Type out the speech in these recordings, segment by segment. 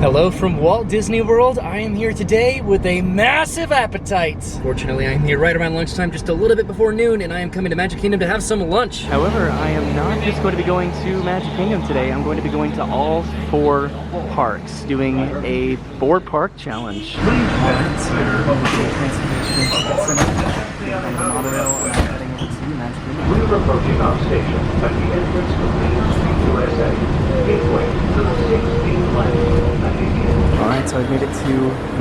Hello from Walt Disney World. I am here today with a massive appetite. Fortunately, I'm here right around lunchtime, just a little bit before noon, and I am coming to Magic Kingdom to have some lunch. However, I am not just going to be going to Magic Kingdom today. I'm going to be going to all 4 parks, doing a 4-park challenge. We're approaching our station at the entrance to Main Street, USA, gateway to the 16th planet. Alright, so I've made it to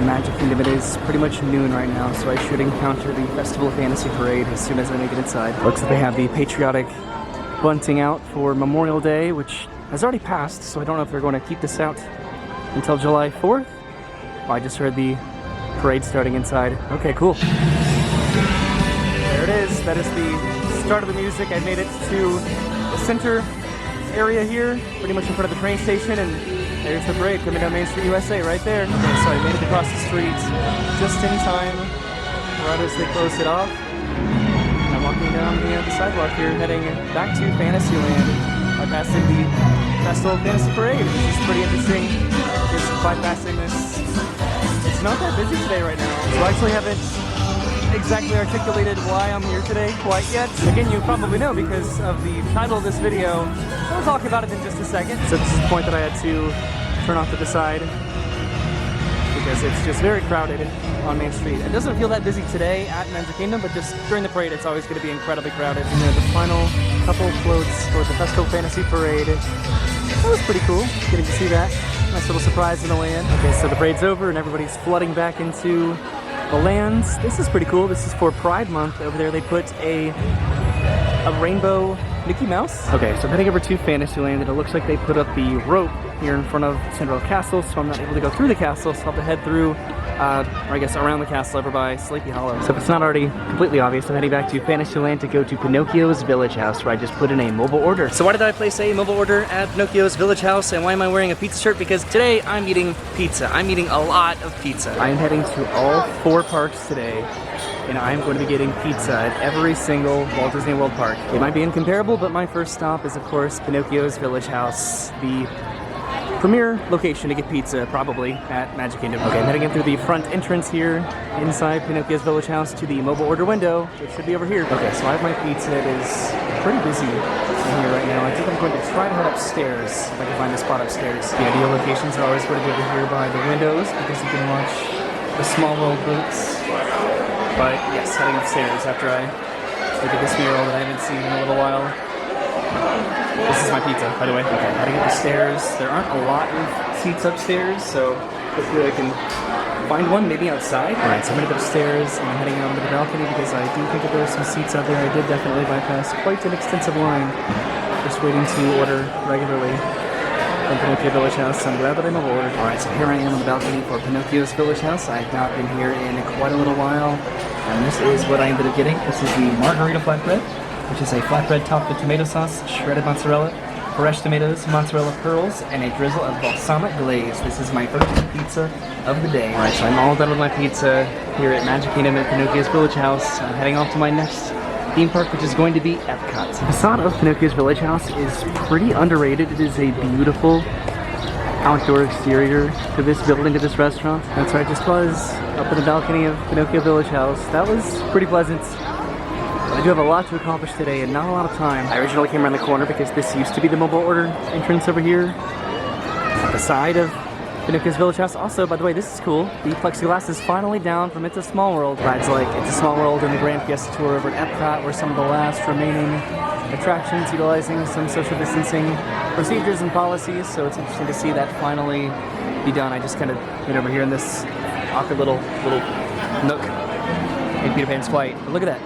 Magic Kingdom. It is pretty much noon right now, so I should encounter the Festival of Fantasy Parade as soon as I make it inside. Looks like they have the patriotic bunting out for Memorial Day, which has already passed, so I don't know if they're going to keep this out until July 4th. Oh, I just heard the parade starting inside. Okay, cool. There it is. That is the start of the music. I made it to the center area here, pretty much in front of the train station, and there's the parade coming down Main Street, USA, right there. Okay, so I made it across the street just in time, right as they closed it off. I'm walking down the sidewalk here, heading back to Fantasyland by passing the Festival of Fantasy Parade, which is pretty interesting. Just bypassing this. It's not that busy today right now, so I actually haven't exactly articulated why I'm here today quite yet. Again, you probably know because of the title of this video. I'll talk about it in just a second. So this is the point that I had to turn off to the side because it's just very crowded on Main Street. It doesn't feel that busy today at Magic Kingdom, but just during the parade it's always going to be incredibly crowded. And then the final couple floats for the Festival Fantasy Parade. That was pretty cool, getting to see that. Nice little surprise in the land. Okay, so the parade's over and everybody's flooding back into the lands. This is pretty cool. This is for Pride Month. Over there they put a rainbow Mickey Mouse. Okay, so I'm heading over to Fantasyland, and it looks like they put up the rope here in front of Cinderella Castle, so I'm not able to go through the castle, so I'll have to head through, or I guess around the castle over by Sleepy Hollow. So if it's not already completely obvious, I'm heading back to Fantasyland to go to Pinocchio's Village House, where I just put in a mobile order. So why did I place a mobile order at Pinocchio's Village House, and why am I wearing a pizza shirt? Because today I'm eating pizza. I'm eating a lot of pizza. I am heading to all 4 parks today, and I'm going to be getting pizza at every single Walt Disney World park. It might be incomparable, but my first stop is, of course, Pinocchio's Village House, the premier location to get pizza, probably, at Magic Kingdom. Okay, I'm heading in through the front entrance here, inside Pinocchio's Village House, to the mobile order window, which should be over here. Okay, so I have my pizza. It is pretty busy in here right now. I think I'm going to try to head upstairs, if I can find a spot upstairs. The ideal locations are always going to be over here by the windows, because you can watch the Small World booths. But yes, heading upstairs after I look at this mural that I haven't seen in a little while. This is my pizza, by the way. Okay, heading up the stairs. There aren't a lot of seats upstairs, so hopefully I can find one, maybe outside. Alright, so I'm gonna go upstairs and I'm heading out onto the balcony because I do think that there are some seats out there. I did definitely bypass quite an extensive line, just waiting to order regularly from Pinocchio Village House. I'm glad that I mobile ordered. Alright, so here I am on the balcony for Pinocchio's Village House. I've not been here in quite a little while, and this is what I ended up getting. This is the Margarita Flatbread, which is a flatbread topped with tomato sauce, shredded mozzarella, fresh tomatoes, mozzarella pearls, and a drizzle of balsamic glaze. This is my first pizza of the day. Alright, so I'm all done with my pizza here at Magic Kingdom at Pinocchio's Village House. I'm heading off to my next theme park, which is going to be Epcot. The facade of Pinocchio's Village House is pretty underrated. It is a beautiful outdoor exterior to this building, to this restaurant. That's where I just was, up in the balcony of Pinocchio Village House. That was pretty pleasant. I do have a lot to accomplish today and not a lot of time. I originally came around the corner because this used to be the mobile order entrance over here at the side of Pinocchio's Village House. Also, by the way, this is cool. The plexiglass is finally down from It's a Small World. Rides like It's a Small World and the Grand Fiesta Tour over at Epcot were some of the last remaining attractions utilizing some social distancing procedures and policies, so it's interesting to see that finally be done. I just kind of went over here in this awkward little nook in Peter Pan's Flight. But look at that.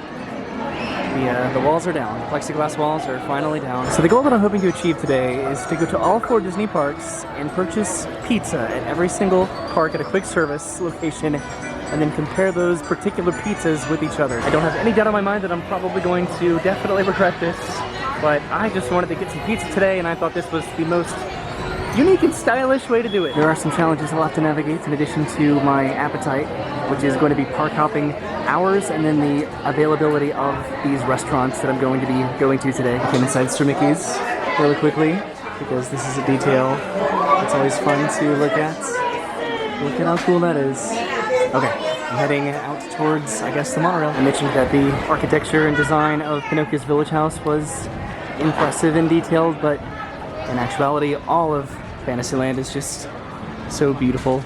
The walls are down. The plexiglass walls are finally down. So the goal that I'm hoping to achieve today is to go to all 4 Disney parks and purchase pizza at every single park at a quick service location, and then compare those particular pizzas with each other. I don't have any doubt in my mind that I'm probably going to definitely regret this, but I just wanted to get some pizza today, and I thought this was the most unique and stylish way to do it. There are some challenges I'll have to navigate in addition to my appetite, which is going to be park hopping hours and then the availability of these restaurants that I'm going to be going to today. I came inside Sir Mickey's really quickly because this is a detail that's always fun to look at. Look at how cool that is. Okay, I'm heading out towards, I guess, the monorail. I mentioned that the architecture and design of Pinocchio's village house was impressive and detailed, but in actuality, all of Fantasyland is just so beautiful.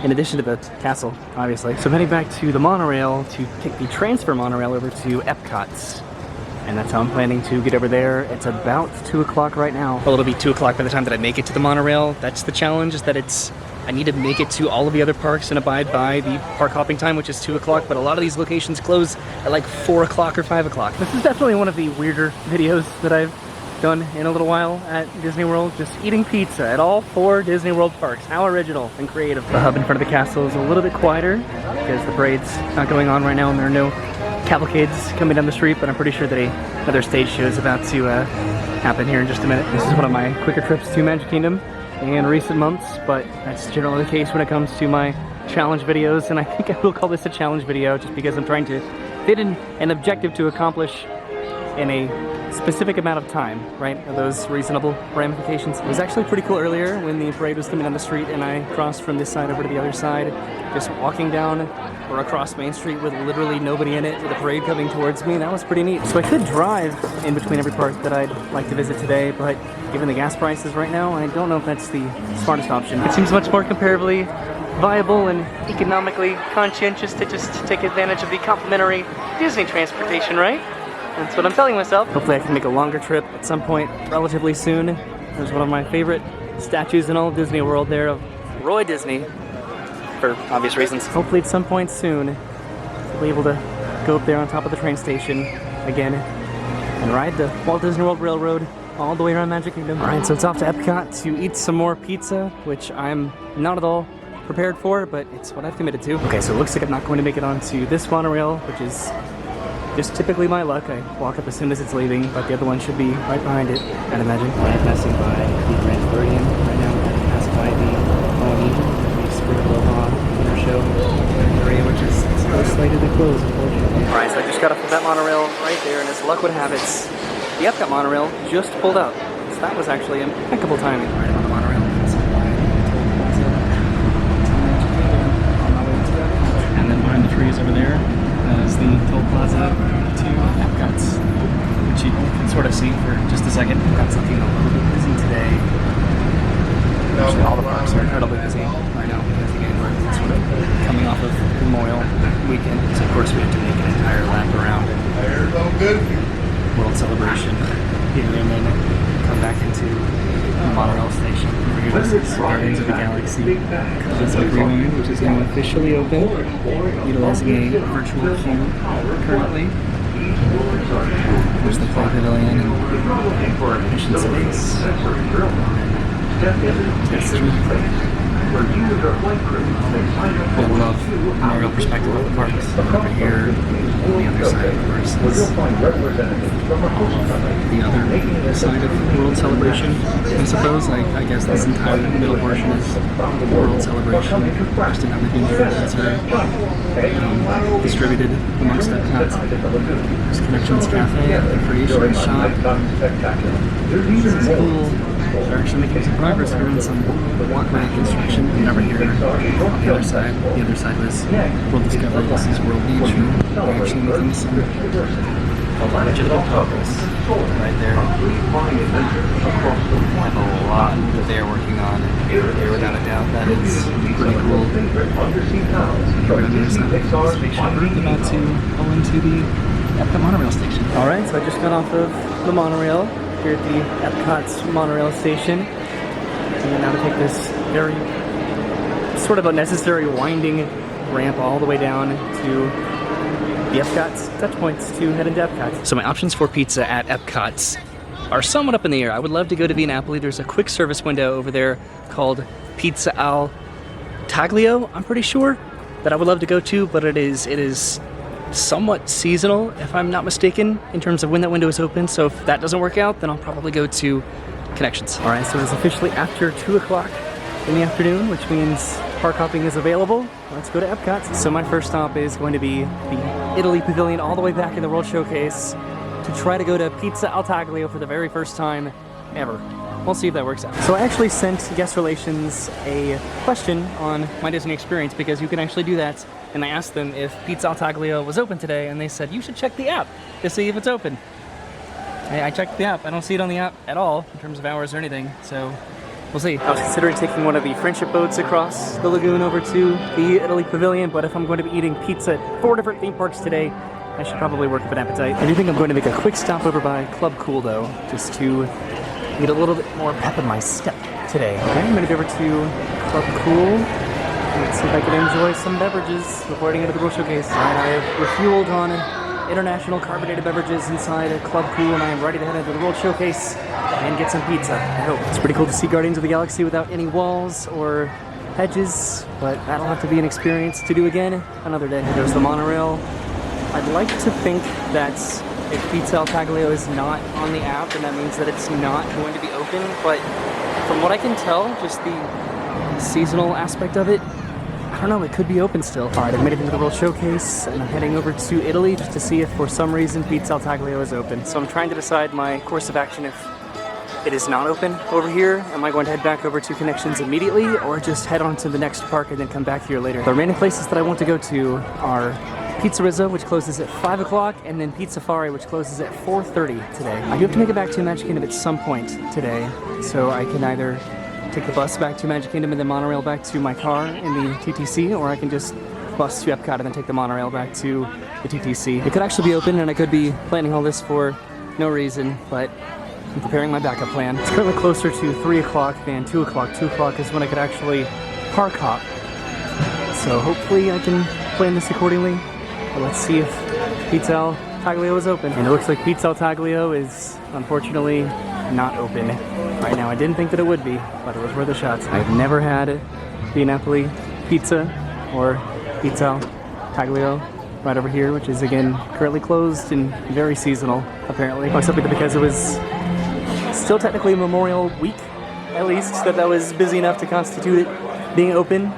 In addition to the castle, obviously. So I'm heading back to the monorail to take the transfer monorail over to Epcot's. And that's how I'm planning to get over there. It's about 2 o'clock right now. Well, it'll be 2 o'clock by the time that I make it to the monorail. That's the challenge, is that I need to make it to all of the other parks and abide by the park hopping time, which is 2 o'clock, but a lot of these locations close at like 4 o'clock or 5 o'clock. This is definitely one of the weirder videos that I've done in a little while at Disney World. Just eating pizza at all 4 Disney World parks. How original and creative. The hub in front of the castle is a little bit quieter because the parade's not going on right now and there are no cavalcades coming down the street, but I'm pretty sure that another stage show is about to happen here in just a minute. This is one of my quicker trips to Magic Kingdom in recent months, but that's generally the case when it comes to my challenge videos, and I think I will call this a challenge video just because I'm trying to fit in an objective to accomplish in a specific amount of time, right? Are those reasonable ramifications? It was actually pretty cool earlier when the parade was coming down the street and I crossed from this side over to the other side, just walking down or across Main Street with literally nobody in it, with the parade coming towards me. That was pretty neat. So I could drive in between every park that I'd like to visit today, but given the gas prices right now, I don't know if that's the smartest option. It seems much more comparably viable and economically conscientious to just take advantage of the complimentary Disney transportation, right? That's what I'm telling myself. Hopefully I can make a longer trip at some point relatively soon. There's one of my favorite statues in all of Disney World there of Roy Disney, for obvious reasons. Hopefully at some point soon I'll be able to go up there on top of the train station again and ride the Walt Disney World Railroad all the way around Magic Kingdom. Alright, so it's off to Epcot to eat some more pizza, which I'm not at all prepared for, but it's what I've committed to. Okay, so it looks like I'm not going to make it onto this monorail, which is just typically my luck. I walk up as soon as it's leaving, but the other one should be right behind it, I'd imagine. I'm passing by the Grand Floridian right now. I'm passing by the Halloween, the Sprinkle of Awe Winter Show area, which is slated to close, unfortunately. Alright, so I just got off of that monorail right there, and as luck would have it, the Epcot monorail just pulled out. So that was actually impeccable timing. Right on the monorail. And then behind the trees over there is the Toll Plaza to Epcot's, which you can sort of see for just a second. Epcot's looking a little bit busy today. Actually, all the parks are incredibly busy right now because, again, we're sort of coming off of Memorial Weekend. So, of course, we have to make an entire lap around World Celebration here and then come back into the monorail station. This is Guardians of the Galaxy Cosmic Rewind, which is now officially open, utilizing a virtual queue currently. There's the Play Pavilion and Mission Space. I love an aerial perspective of the parks. Over here, on the other side, of course, is the other side of World Celebration. I suppose, I guess this entire middle portion is World Celebration, just in everything that's distributed amongst Epcot. There's Connections Cafe, the Creation Shop. This is cool. They're actually making some progress here in some walkway construction. And over here on the other side was World Discovery. This is World Beach. They're actually making some legitimate progress right there. They have a lot that they're working on, and without a doubt that is pretty cool. Here on the other side of the spaceship, we're about to pull into the Epcot monorail station. Alright, so I just got off of the monorail here at the Epcot's monorail station. And now to take this very sort of unnecessary winding ramp all the way down to the Epcot's touch points to head into Epcot. So my options for pizza at Epcot's are somewhat up in the air. I would love to go to the Napoli. There's a quick service window over there called Pizza al Taglio, I'm pretty sure, that I would love to go to, but it is somewhat seasonal, if I'm not mistaken, in terms of when that window is open. So if that doesn't work out, then I'll probably go to Connections. All right, so it's officially after 2 o'clock in the afternoon, which means park hopping is available. Let's go to Epcot. So my first stop is going to be the Italy Pavilion all the way back in the World Showcase to try to go to Pizza al Taglio for the very first time ever. we'll see if that works out. So I actually sent guest relations a question on my Disney experience because you can actually do that. And I asked them if Pizza Taglio was open today, and they said you should check the app to see if it's open. I checked the app. I don't see it on the app at all in terms of hours or anything, so we'll see. I was considering taking one of the friendship boats across the lagoon over to the Italy Pavilion, but if I'm going to be eating pizza at 4 different theme parks today, I should probably work up an appetite. I do think I'm going to make a quick stop over by Club Cool though, just to get a little bit more pep in my step today. Okay, I'm gonna go over to Club Cool. Let's see if I can enjoy some beverages before heading into the World Showcase. Alright, I have refueled on international carbonated beverages inside a Club Cool, and I am ready to head into the World Showcase and get some pizza, I hope. It's pretty cool to see Guardians of the Galaxy without any walls or hedges, but that'll have to be an experience to do again another day. There's the monorail. I'd like to think that if Pizza Taglio is not on the app, then that means that it's not going to be open, but from what I can tell, just the seasonal aspect of it, I don't know, it could be open still. Alright, I've made it into the World Showcase, and I'm heading over to Italy just to see if for some reason Pizza Taglio is open. So I'm trying to decide my course of action if it is not open over here. Am I going to head back over to Connections immediately, or just head on to the next park and then come back here later? The remaining places that I want to go to are Pizza Rizzo, which closes at 5 o'clock, and then Pizzafari, which closes at 4:30 today. I do have to make it back to Magic Kingdom at some point today, so I can either take the bus back to Magic Kingdom and then monorail back to my car in the TTC, or I can just bus to Epcot and then take the monorail back to the TTC. It could actually be open, and I could be planning all this for no reason, but I'm preparing my backup plan. It's currently closer to 3 o'clock than 2 o'clock. 2 o'clock is when I could actually park hop. So hopefully I can plan this accordingly. But let's see if Pizza Taglio is open. And it looks like Pizza Taglio is unfortunately not open right now. I didn't think that it would be, but it was worth a shot. I've never had the Napoli pizza or Pizza Taglio right over here, which is again currently closed and very seasonal apparently. I was hoping that because it was still technically Memorial Week, at least, that was busy enough to constitute it being open,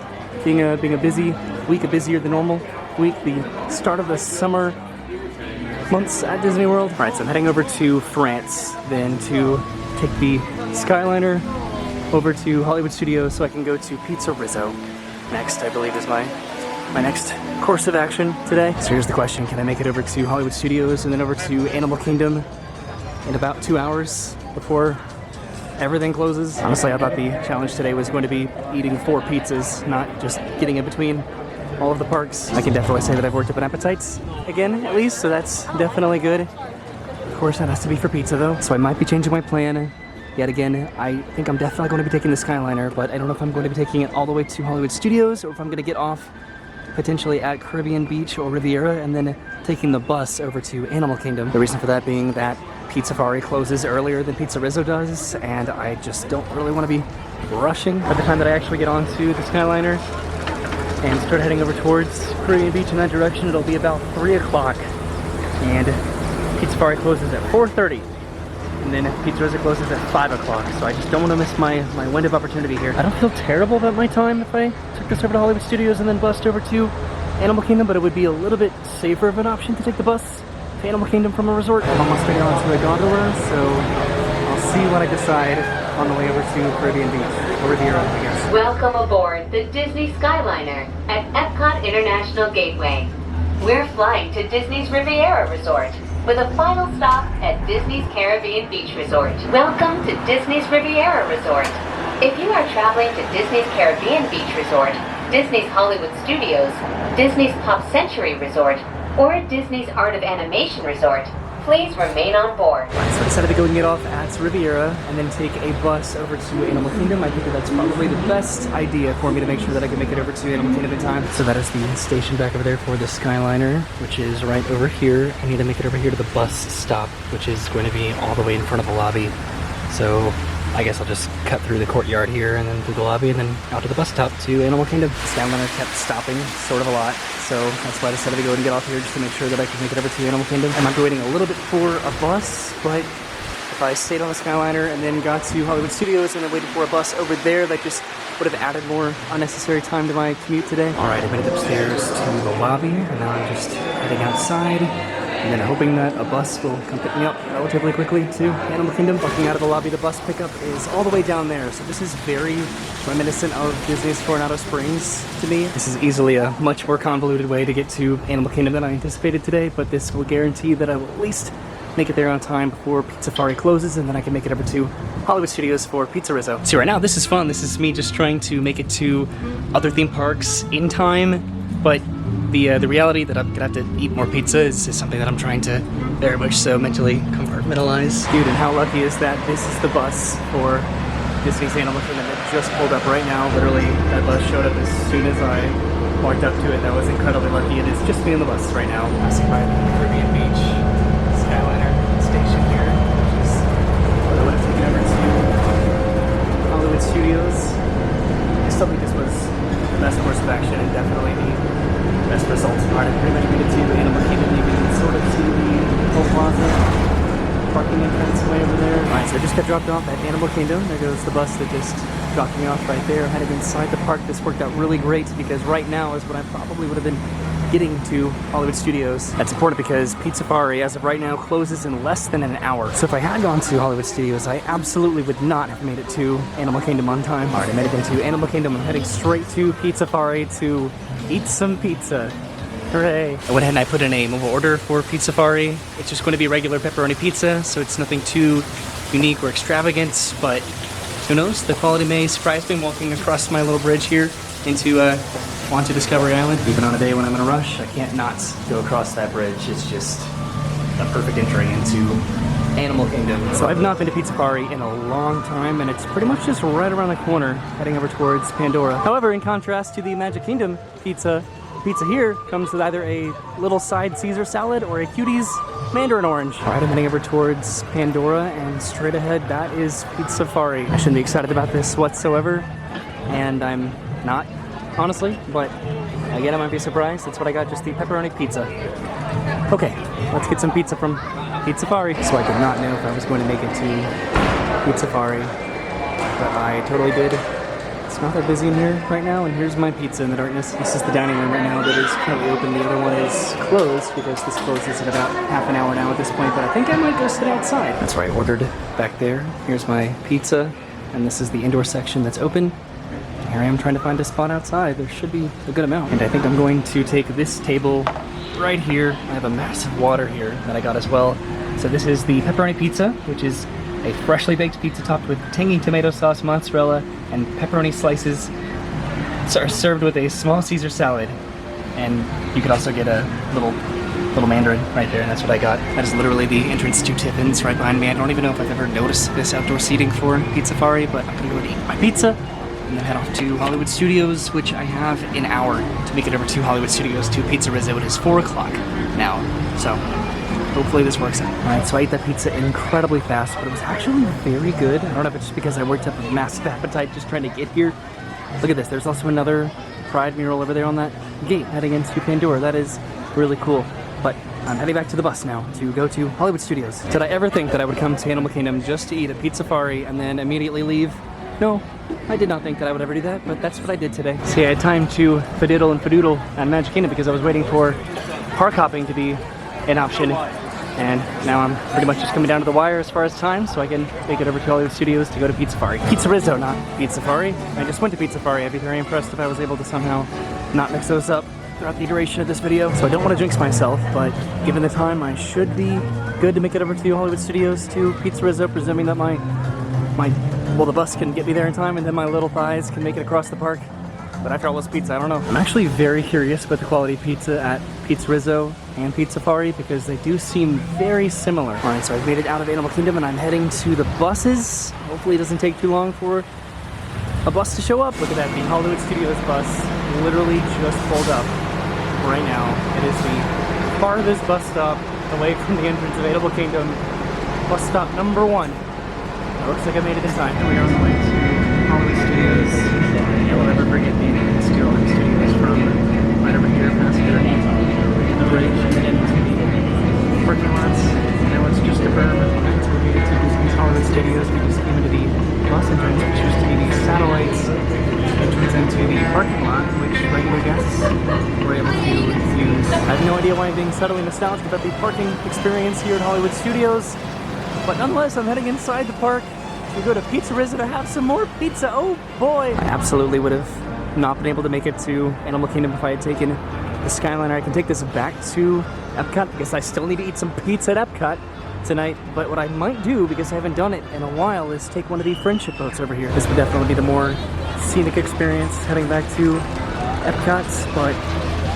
being a busy week, a busier than normal week, the start of the summer months at Disney World. Alright, so I'm heading over to France then to take the Skyliner over to Hollywood Studios so I can go to Pizza Rizzo next, I believe is my next course of action today. So here's the question, can I make it over to Hollywood Studios and then over to Animal Kingdom in about 2 hours before everything closes? Honestly, I thought the challenge today was going to be eating 4 pizzas, not just getting in between all of the parks. I can definitely say that I've worked up an appetite again, at least, so that's definitely good. Of course, that has to be for pizza though, so I might be changing my plan yet again. I think I'm definitely going to be taking the Skyliner, but I don't know if I'm going to be taking it all the way to Hollywood Studios or if I'm going to get off potentially at Caribbean Beach or Riviera and then taking the bus over to Animal Kingdom. The reason for that being that Pizzafari closes earlier than Pizza Rizzo does, and I just don't really want to be rushing by the time that I actually get onto the Skyliner and start heading over towards Caribbean Beach in that direction. It'll be about 3 o'clock, and Pizzafari closes at 4:30, and then Pizza Rizzo closes at 5 o'clock, so I just don't want to miss my window of opportunity here. I don't feel terrible about my time if I took this over to Hollywood Studios and then bussed over to Animal Kingdom, but it would be a little bit safer of an option to take the bus to Animal Kingdom from a resort. I'm almost ready onto a gondola, so I'll see what I decide on the way over to Caribbean Beach, or Riviera, I guess. Welcome aboard the Disney Skyliner at Epcot International Gateway. We're flying to Disney's Riviera Resort with a final stop at Disney's Caribbean Beach Resort. Welcome to Disney's Riviera Resort. If you are traveling to Disney's Caribbean Beach Resort, Disney's Hollywood Studios, Disney's Pop Century Resort, or Disney's Art of Animation Resort, please remain on board. So I decided to go and get off at Riviera and then take a bus over to Animal Kingdom. I think that that's probably the best idea for me to make sure that I can make it over to Animal Kingdom in time. So that is the station back over there for the Skyliner, which is right over here. I need to make it over here to the bus stop, which is going to be all the way in front of the lobby. So I guess I'll just cut through the courtyard here and then through the lobby and then out to the bus stop to Animal Kingdom. The Skyliner kept stopping sort of a lot, so that's why I decided to go and get off here just to make sure that I could make it over to Animal Kingdom. I might be waiting a little bit for a bus, but if I stayed on the Skyliner and then got to Hollywood Studios and then waited for a bus over there, that just would have added more unnecessary time to my commute today. Alright, I made it upstairs to the lobby, and now I'm just heading outside And then hoping that a bus will come pick me up relatively quickly to Animal Kingdom. Walking out of the lobby, the bus pickup is all the way down there. So this is very reminiscent of Disney's Coronado Springs to me. This is easily a much more convoluted way to get to Animal Kingdom than I anticipated today, but this will guarantee that I will at least make it there on time before Pizzafari closes, and then I can make it over to Hollywood Studios for Pizza Rizzo. So right now, this is fun. This is me just trying to make it to other theme parks in time, but the reality that I'm gonna have to eat more pizza is something that I'm trying to very much so mentally compartmentalize. Dude, and how lucky is that this is the bus for Disney's Animal Kingdom that just pulled up right now. Literally, that bus showed up as soon as I walked up to it. That was incredibly lucky. It is just me on the bus right now. Passing by the Caribbean Beach Skyliner station here, which is what I would have taken over to Hollywood Studios. I still think this was the best course of action and definitely the best results. Alright, I pretty much made it to Animal Kingdom. You can sort of see the whole plaza parking entrance way over there. Alright, so I just got dropped off at Animal Kingdom. There goes the bus that just dropped me off right there. Headed inside the park. This worked out really great because right now is when I probably would have been getting to Hollywood Studios. That's important because Pizzafari, as of right now, closes in less than an hour. So if I had gone to Hollywood Studios, I absolutely would not have made it to Animal Kingdom on time. Alright, I made it into Animal Kingdom. I'm heading straight to Pizzafari to eat some pizza. Hooray! I went ahead and I put in a mobile order for Pizzafari. It's just going to be regular pepperoni pizza, so it's nothing too unique or extravagant, but who knows? The quality may surprise me walking across my little bridge here into Discovery Island. Even on a day when I'm in a rush, I can't not go across that bridge. It's just a perfect entry into Animal Kingdom. So I've not been to Pizzafari in a long time, and it's pretty much just right around the corner, heading over towards Pandora. However, in contrast to the Magic Kingdom pizza here comes with either a little side Caesar salad or a Cuties Mandarin Orange. Alright, I'm heading over towards Pandora, and straight ahead, that is Pizzafari. I shouldn't be excited about this whatsoever, and I'm not, honestly, but again, I might be surprised. That's what I got, just the pepperoni pizza. Okay, let's get some pizza from Pizzafari. So I did not know if I was going to make it to Pizzafari, but I totally did. It's not that busy in here right now, and here's my pizza in the darkness. This is the dining room right now that is currently open. The other one is closed because this closes in about half an hour now at this point, but I think I might go sit outside. That's where I ordered back there. Here's my pizza, and this is the indoor section that's open. Here I am trying to find a spot outside. There should be a good amount. And I think I'm going to take this table right here. I have a massive water here that I got as well. So this is the pepperoni pizza, which is a freshly baked pizza topped with tangy tomato sauce, mozzarella, and pepperoni slices. Served with a small Caesar salad. And you could also get a little Mandarin right there, and that's what I got. That is literally the entrance to Tiffin's right behind me. I don't even know if I've ever noticed this outdoor seating for Pizzafari, but I'm gonna go and eat my pizza and then head off to Hollywood Studios, which I have an hour to make it over to Hollywood Studios to Pizza Rizzo. It is 4 o'clock now, so hopefully this works out. Alright, so I ate that pizza incredibly fast, but it was actually very good. I don't know if it's just because I worked up a massive appetite just trying to get here. Look at this, there's also another Pride mural over there on that gate heading into Pandora. That is really cool. But I'm heading back to the bus now to go to Hollywood Studios. Did I ever think that I would come to Animal Kingdom just to eat at Pizzafari and then immediately leave? No, I did not think that I would ever do that, but that's what I did today. See, I had time to fadiddle and fadoodle at Magic Kingdom because I was waiting for park hopping to be an option. And now I'm pretty much just coming down to the wire as far as time, so I can make it over to Hollywood Studios to go to Pizzafari. Pizza Rizzo, not Pizzafari. I just went to Pizzafari. I'd be very impressed if I was able to somehow not mix those up throughout the duration of this video. So I don't want to jinx myself, but given the time, I should be good to make it over to Hollywood Studios to Pizza Rizzo, presuming that well, the bus can get me there in time and then my little thighs can make it across the park. But after all this pizza, I don't know. I'm actually very curious about the quality of pizza at Pizza Rizzo and Pizzafari because they do seem very similar. Alright, so I've made it out of Animal Kingdom and I'm heading to the buses. Hopefully it doesn't take too long for a bus to show up. Look at that, the Hollywood Studios bus literally just pulled up right now. It is the farthest bus stop away from the entrance of Animal Kingdom. Bus stop number 1. It looks like I made it in time. We are on the way to Hollywood Studios. You'll never forget the Hollywood Studios from right over here past underneath the bridge and then into the parking lots. Now it's just a berm until we get to Disney's Hollywood Studios. We just came into the bus entrance, which used to be the satellites entrance into the parking lot, which regular guests were able to use I have no idea why I'm being subtly nostalgic about the parking experience here at Hollywood Studios, but nonetheless, I'm heading inside the park to go to Pizzerizza to have some more pizza. Oh boy! I absolutely would have not been able to make it to Animal Kingdom if I had taken the Skyliner. I can take this back to Epcot because I still need to eat some pizza at Epcot tonight, but what I might do, because I haven't done it in a while, is take one of the friendship boats over here. This would definitely be the more scenic experience heading back to Epcot, but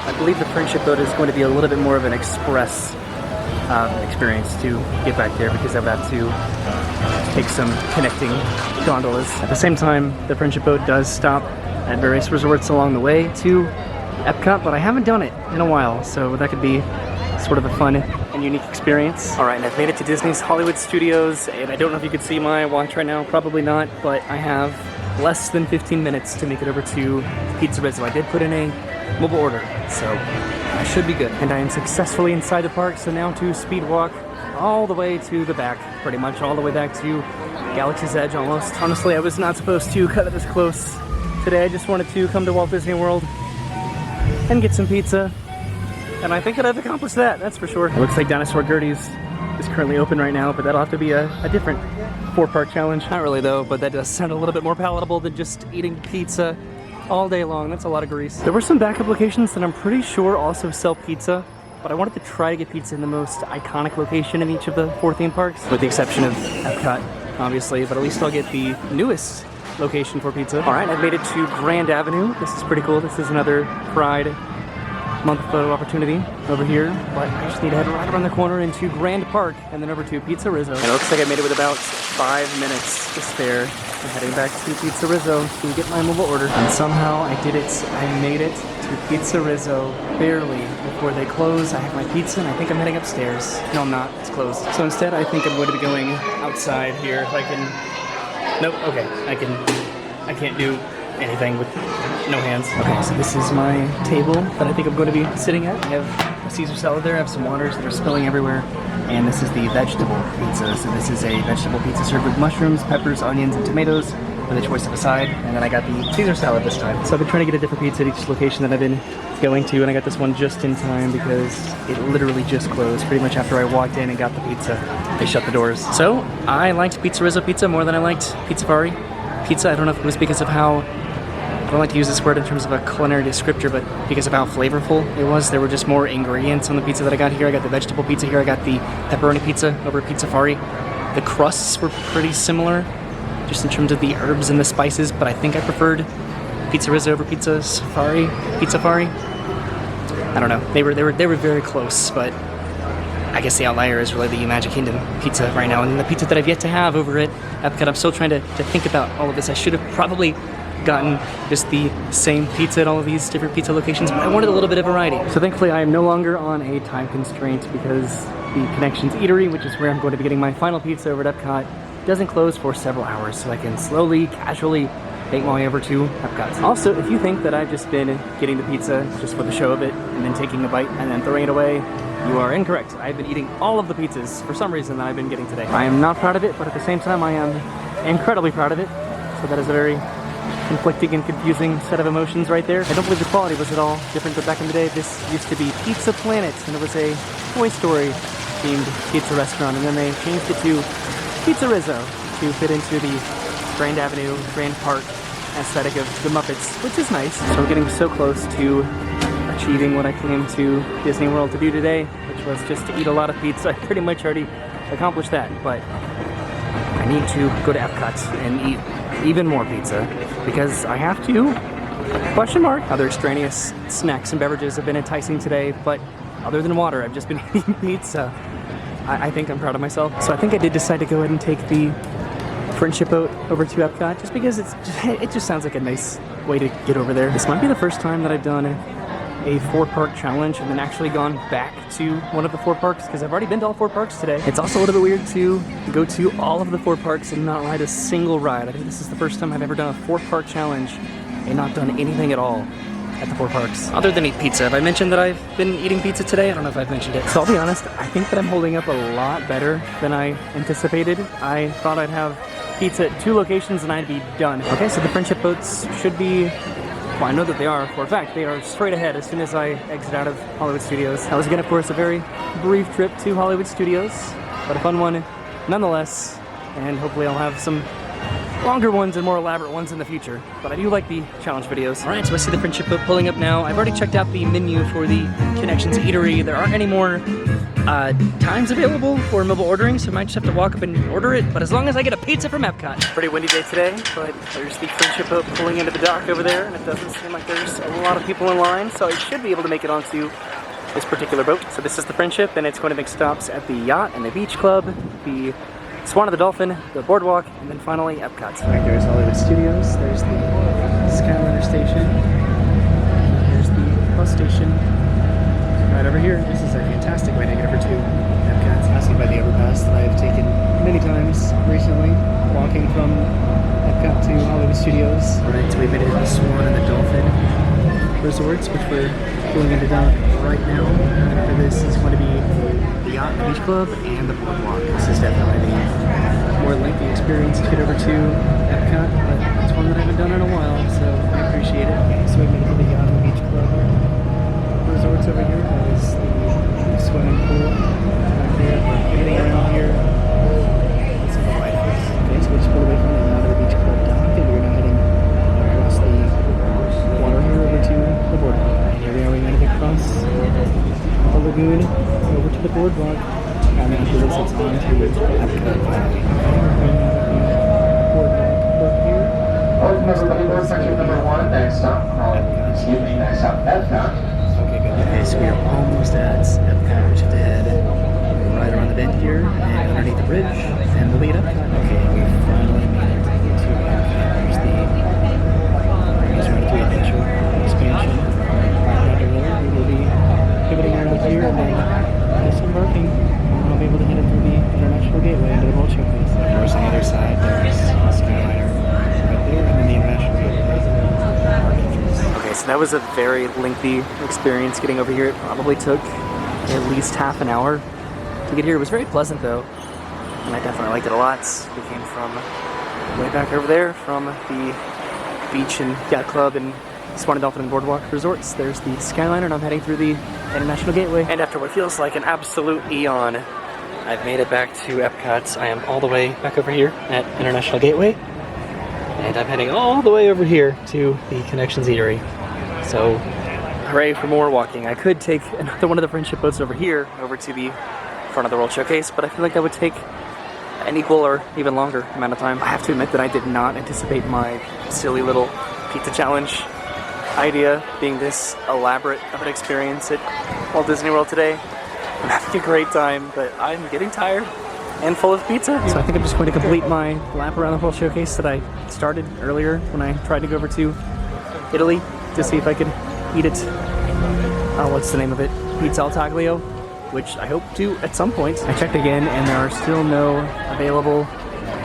I believe the friendship boat is going to be a little bit more of an express experience to get back there, because I would have to take some connecting gondolas. At the same time, the friendship boat does stop at various resorts along the way to Epcot, but I haven't done it in a while, so that could be sort of a fun and unique experience. All right, and I've made it to Disney's Hollywood Studios, and I don't know if you can see my watch right now, probably not, but I have less than 15 minutes to make it over to Pizzerizza. I did put in a mobile order, so I should be good. And I am successfully inside the park, so now to speed walk all the way to the back, pretty much all the way back to Galaxy's Edge almost. Honestly, I was not supposed to cut it this close today. I just wanted to come to Walt Disney World and get some pizza, and I think that I've accomplished that, that's for sure. It looks like Dinosaur Gertie's is currently open right now, but that'll have to be a different 4-part challenge. Not really though, but that does sound a little bit more palatable than just eating pizza all day long. That's a lot of grease. There were some backup locations that I'm pretty sure also sell pizza, but I wanted to try to get pizza in the most iconic location in each of the 4 theme parks, with the exception of Epcot, obviously, but at least I'll get the newest location for pizza. All right, I've made it to Grand Avenue. This is pretty cool. This is another Pride Month photo opportunity over here, but I just need to head right around the corner into Grand Park and then over to Pizzerizza. And it looks like I made it with about 5 minutes to spare. I'm heading back to Pizzerizza to get my mobile order. And somehow I did it. I made it to Pizzerizza barely before they close. I have my pizza and I think I'm heading upstairs. No, I'm not. It's closed. So instead, I think I'm going to be going outside here if I can. Nope. Okay. I can't do anything with no hands. Okay, so this is my table that I think I'm going to be sitting at. I have a Caesar salad there, I have some waters that are spilling everywhere, and this is the vegetable pizza. So this is a vegetable pizza served with mushrooms, peppers, onions, and tomatoes with a choice of a side, and then I got the Caesar salad this time. So I've been trying to get a different pizza at each location that I've been going to, and I got this one just in time because it literally just closed pretty much after I walked in and got the pizza. They shut the doors. So I liked Pizzerizza pizza more than I liked Pizzafari pizza. I don't know if it was because of how, I don't like to use this word in terms of a culinary descriptor, but because of how flavorful it was. There were just more ingredients on the pizza that I got here. I got the vegetable pizza here. I got the pepperoni pizza over at Pizzafari. The crusts were pretty similar, just in terms of the herbs and the spices, but I think I preferred Pizzerizza over Pizzafari. I don't know. They were very close, but I guess the outlier is really the Magic Kingdom pizza right now, and the pizza that I've yet to have over at Epcot. I'm still trying to think about all of this. I should have probably gotten just the same pizza at all of these different pizza locations, but I wanted a little bit of variety. So thankfully I am no longer on a time constraint because the Connections Eatery, which is where I'm going to be getting my final pizza over at Epcot, doesn't close for several hours, so I can slowly, casually make my way over to Epcot. Also, if you think that I've just been getting the pizza just for the show of it and then taking a bite and then throwing it away, you are incorrect. I've been eating all of the pizzas for some reason that I've been getting today. I am not proud of it, but at the same time I am incredibly proud of it, so that is a very conflicting and confusing set of emotions right there. I don't believe the quality was at all different, but back in the day this used to be Pizza Planet, and it was a Toy Story themed pizza restaurant, and then they changed it to Pizzerizza to fit into the Grand Avenue, Grand Park aesthetic of the Muppets, which is nice. So I'm getting so close to achieving what I came to Disney World to do today, which was just to eat a lot of pizza. I pretty much already accomplished that, but I need to go to Epcot and eat even more pizza because I have to, question mark. Other extraneous snacks and beverages have been enticing today, but other than water, I've just been eating pizza. I think I'm proud of myself. So I think I did decide to go ahead and take the friendship boat over to Epcot just because it just sounds like a nice way to get over there. This might be the first time that I've done a 4-park challenge and then actually gone back to one of the 4 parks, because I've already been to all 4 parks today. It's also a little bit weird to go to all of the 4 parks and not ride a single ride. I think this is the first time I've ever done a 4-park challenge and not done anything at all at the 4 parks, other than eat pizza. Have I mentioned that I've been eating pizza today? I don't know if I've mentioned it. So I'll be honest, I think that I'm holding up a lot better than I anticipated. I thought I'd have pizza at 2 locations and I'd be done. Okay, so the friendship boats should be Well, I know that they are, for a fact. They are straight ahead as soon as I exit out of Hollywood Studios. That was again, of course, a very brief trip to Hollywood Studios, but a fun one nonetheless. And hopefully I'll have some longer ones and more elaborate ones in the future. But I do like the challenge videos. All right, so I see the friendship boat pulling up now. I've already checked out the menu for the Connections Eatery. There aren't any more times available for mobile ordering, so I might just have to walk up and order it. But as long as I get a pizza from Epcot. Pretty windy day today, but there's the friendship boat pulling into the dock over there, and it doesn't seem like there's a lot of people in line, so I should be able to make it onto this particular boat. So this is the friendship, and it's going to make stops at the yacht and the beach club, the Swan and the Dolphin, the boardwalk, and then finally Epcot. Right, there's Hollywood Studios, there's the Skyliner station, there's the bus station. Right over here, this is a fantastic way to get over to Epcot. Passing by the overpass that I've taken many times recently, walking from Epcot to Hollywood Studios. Alright, so we made it to the Swan and the Dolphin resorts, which we're pulling into dock right now. And after this is going to be the yacht, the beach club, and the boardwalk. This is definitely the more lengthy experience to get over to Epcot, but it's one that I haven't done in a while, so I appreciate it. So we made it to the yacht and the beach club resorts over here. That is the swimming pool right there. Everything around here. That's in the White House. Okay, so we just pulled away from the yacht and the beach club dock, and we're now heading across the water here over to the boardwalk. And here we are, we're heading across the lagoon over to the boardwalk. And then after this, it's on to Epcot. Boardwalk here. Section number 1, next stop. Excuse me, next stop, Epcot. Okay, good. Okay, so we are almost at Epcot. We should head right around the bend here and underneath the bridge, and we'll be at Epcot. Okay, we finally made it to Epcot. There's the Adventure expansion. Right over there, we will be pivoting right up here and then disembarking. I'll be able to head it through the International Gateway into the World Showcase. Of course, on the other side, there's Skyliner right there, and then the International Gateway. Okay, so that was a very lengthy experience getting over here. It probably took at least half an hour to get here. It was very pleasant though, and I definitely liked it a lot. We came from way back over there from the beach and yacht club and Swan and Dolphin and Boardwalk resorts. There's the Skyliner, and I'm heading through the International Gateway. And after what feels like an absolute eon, I've made it back to Epcot. I am all the way back over here at International Gateway, and I'm heading all the way over here to the Connections Eatery. So, hooray for more walking. I could take another one of the friendship boats over here, over to the front of the World Showcase, but I feel like that would take an equal or even longer amount of time. I have to admit that I did not anticipate my silly little pizza challenge idea being this elaborate of an experience at Walt Disney World today. I'm having a great time, but I'm getting tired and full of pizza. So I think I'm just going to complete my lap around the World Showcase that I started earlier when I tried to go over to Italy to see if I could eat it. What's the name of it? Pizza al taglio, which I hope to at some point. I checked again and there are still no available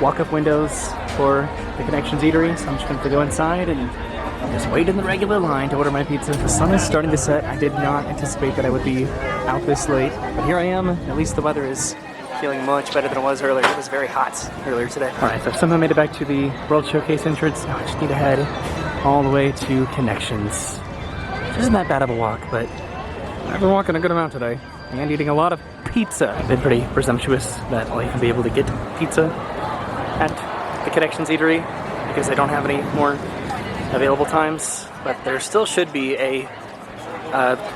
walk-up windows for the Connections Eatery, so I'm just going to go inside and just wait in the regular line to order my pizza. The sun is starting to set. I did not anticipate that I would be out this late, but here I am. At least the weather is feeling much better than it was earlier. It was very hot earlier today. Alright, so I've somehow made it back to the World Showcase entrance. Now I just need to head all the way to Connections. Which isn't that bad of a walk, but I've been walking a good amount today and eating a lot of pizza. I've been pretty presumptuous that I'll even be able to get pizza at the Connections Eatery because they don't have any more available times, but there still should be a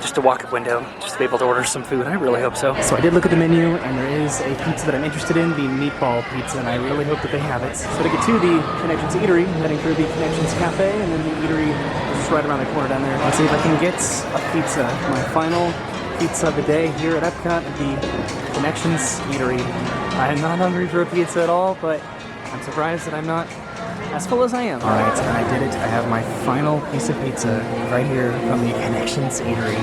just a walk-up window just to be able to order some food. I really hope so. So I did look at the menu, and there is a pizza that I'm interested in, the Meatball Pizza, and I really hope that they have it. So to get to the Connections Eatery, I'm heading through the Connections Cafe, and then the eatery is just right around the corner down there. Let's see if I can get a pizza. My final pizza of the day here at Epcot at the Connections Eatery. I am not hungry for a pizza at all, but I'm surprised that I'm not as full as I am. Alright, and I did it. I have my final piece of pizza right here from the Connections Eatery.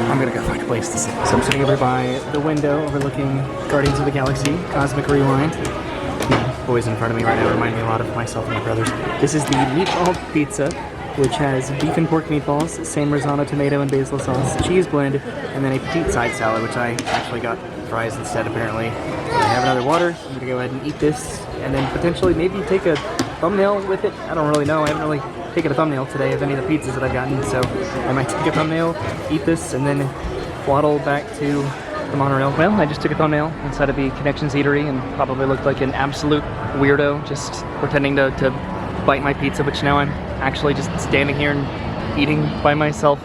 I'm gonna go find a place to sit. So I'm sitting over by the window overlooking Guardians of the Galaxy, Cosmic Rewind. The boys in front of me right now remind me a lot of myself and my brothers. This is the Meatball Pizza, which has beef and pork meatballs, San Marzano tomato and basil sauce, cheese blend, and then a petite side salad, which I actually got fries instead apparently. I have another water. I'm gonna go ahead and eat this, and then potentially maybe take a thumbnail with it. I don't really know. I haven't really taken a thumbnail today of any of the pizzas that I've gotten, so I might take a thumbnail, eat this, and then waddle back to the monorail. Well, I just took a thumbnail inside of the Connections Eatery and probably looked like an absolute weirdo, just pretending to bite my pizza, which now I'm actually just standing here and eating by myself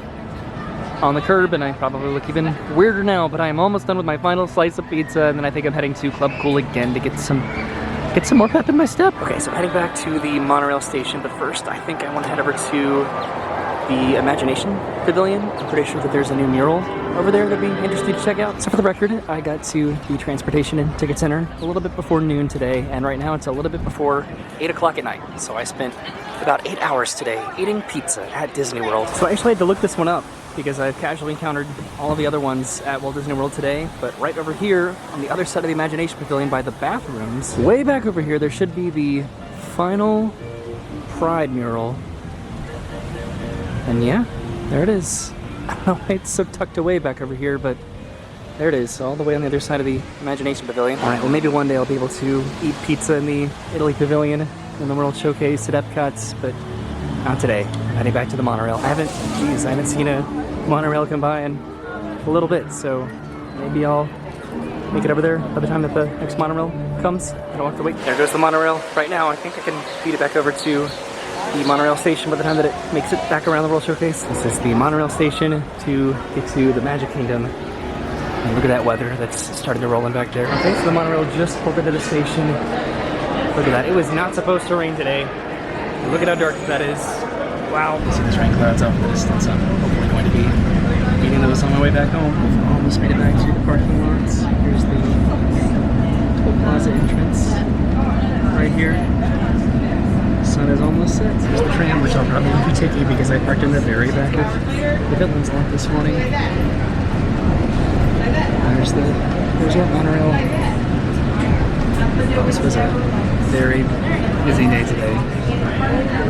on the curb, and I probably look even weirder now, but I am almost done with my final slice of pizza, and then I think I'm heading to Club Cool again to get some more pep in my step. Okay, so heading back to the monorail station, but first I think I want to head over to the Imagination Pavilion. I'm pretty sure that there's a new mural over there that'd be interesting to check out. So for the record, I got to the Transportation and Ticket Center a little bit before noon today, and right now it's a little bit before 8 o'clock at night. So I spent about 8 hours today eating pizza at Disney World. So I actually had to look this one up because I've casually encountered all of the other ones at Walt Disney World today, but right over here on the other side of the Imagination Pavilion by the bathrooms, way back over here, there should be the final Pride mural. And yeah, there it is. I don't know why it's so tucked away back over here, but there it is, all the way on the other side of the Imagination Pavilion. All right, well maybe one day I'll be able to eat pizza in the Italy Pavilion in the World Showcase at Epcot, but not today. Heading back to the monorail. I haven't seen a monorail come by in a little bit, so maybe I'll make it over there by the time that the next monorail comes. I don't have to wait. There goes the monorail right now. I think I can feed it back over to the monorail station by the time that it makes it back around the World Showcase. This is the monorail station to get to the Magic Kingdom. And look at that weather that's starting to roll in back there. Okay, so the monorail just pulled into the station. Look at that. It was not supposed to rain today. Look at how dark that is. Wow. You see those rain clouds off in the distance. I'm hopefully going to be eating those on my way back home. Almost made it back to the parking lots. Here's the Toll Plaza entrance right here. Sun is almost set. Here's the tram, which I'll probably be taking because I parked in the very back of the Villains lot this morning. There's our monorail. This was a very busy day today,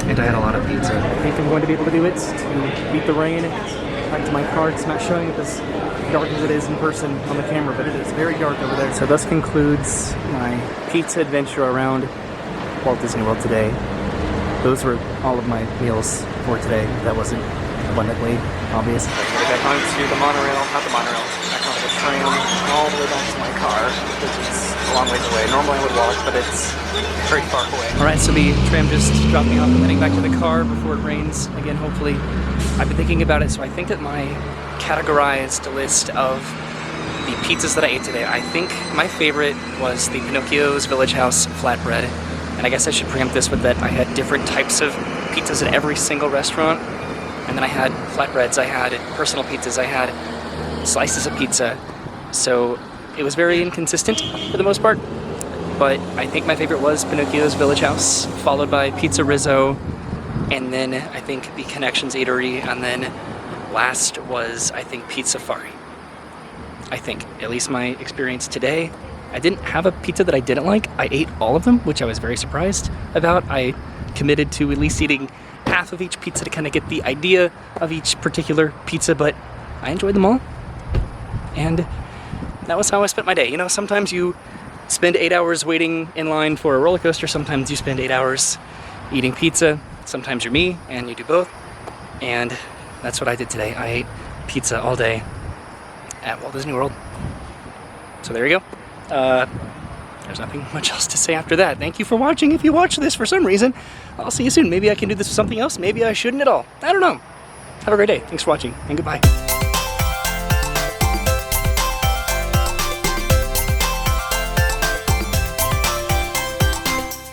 and I had a lot of pizza. I think I'm going to be able to do it to beat the rain. Back to my car. It's not showing up as dark as it is in person on the camera, but it is very dark over there. So thus concludes my pizza adventure around Walt Disney World today. Those were all of my meals for today. That wasn't abundantly obvious. Get back onto the monorail, not the monorail, back onto the tram, all the way back to my car, which is a long ways away. Normally I would walk, but it's very far away. Alright, so the tram just dropped me off. I'm heading back to the car before it rains. Again, hopefully. I've been thinking about it, so I think that my categorized list of the pizzas that I ate today, I think my favorite was the Pinocchio's Village House Flatbread. And I guess I should preempt this with that I had different types of pizzas at every single restaurant. And then I had flatbreads, I had personal pizzas, I had slices of pizza. So it was very inconsistent for the most part. But I think my favorite was Pinocchio's Village House, followed by Pizza Rizzo, and then I think the Connections Eatery, and then last was, I think, Pizzafari. I think, at least my experience today. I didn't have a pizza that I didn't like. I ate all of them, which I was very surprised about. I committed to at least eating half of each pizza to kind of get the idea of each particular pizza, but I enjoyed them all. And that was how I spent my day. You know, sometimes you spend 8 hours waiting in line for a roller coaster. Sometimes you spend 8 hours eating pizza. Sometimes you're me and you do both. And that's what I did today. I ate pizza all day at Walt Disney World. So there you go. There's nothing much else to say after that. Thank you for watching. If you watch this for some reason, I'll see you soon. Maybe I can do this with something else. Maybe I shouldn't at all. I don't know. Have a great day. Thanks for watching, and goodbye.